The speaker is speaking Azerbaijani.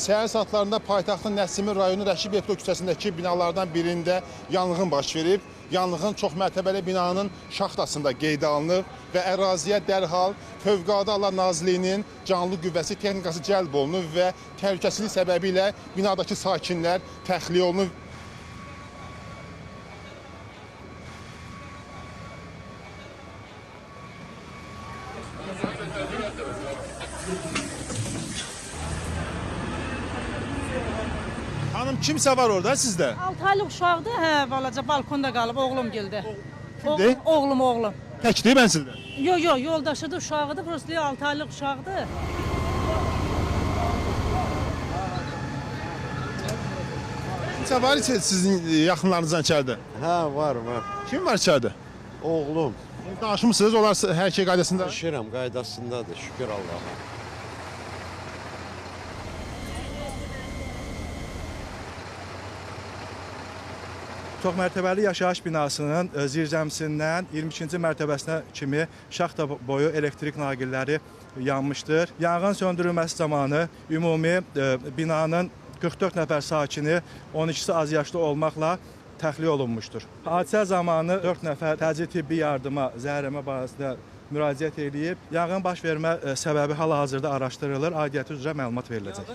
Səhər saatlarında paytaxtın Nəsimi rayonu Rəşid Beypto küçəsindəki binalardan birində yanğın baş verib. Yanğın çoxmərtəbəli binanın şaxtasında qeydə alınıb və əraziyə dərhal Fövqəladə Hallar Nazirliyinin canlı qüvvəsi texnikası cəlb olunub və təhlükəsizlik səbəbi ilə binadakı sakinlər təxliyə olunub. Hanım, kimsə var orada sizdə? 6 aylıq uşaqdır, hə, balaca balkonda qalıb, oğlum gəldi. Kimdir? Oğlum. Təkdir mən sizdə? Yox, yoldaşıdır, uşağıdır, prosto 6 aylıq uşaqdır. Kimsə var sizin yaxınlarınızdan içəridə? Hə, var. Kim var içəridə? Oğlum. Danışmısınız, onlar hər şey qaydasında? Danışıram, qaydasındadır, şükür Allah'a. Çoxmərtəbəli yaşayış binasının zirzəmisindən 22-ci mərtəbəsinə kimi şaxta boyu elektrik naqilləri yanmışdır. Yanğın söndürülməsi zamanı ümumi binanın 44 nəfər sakini, 12-si azyaşlı olmaqla təxliyə olunmuşdur. Hadisə zamanı 4 nəfər təcili tibbi yardıma, zəhərlənmə barəsində müraciət edib. Yanğın baş vermə səbəbi hal-hazırda araşdırılır, aidiyyəti üzrə məlumat veriləcək.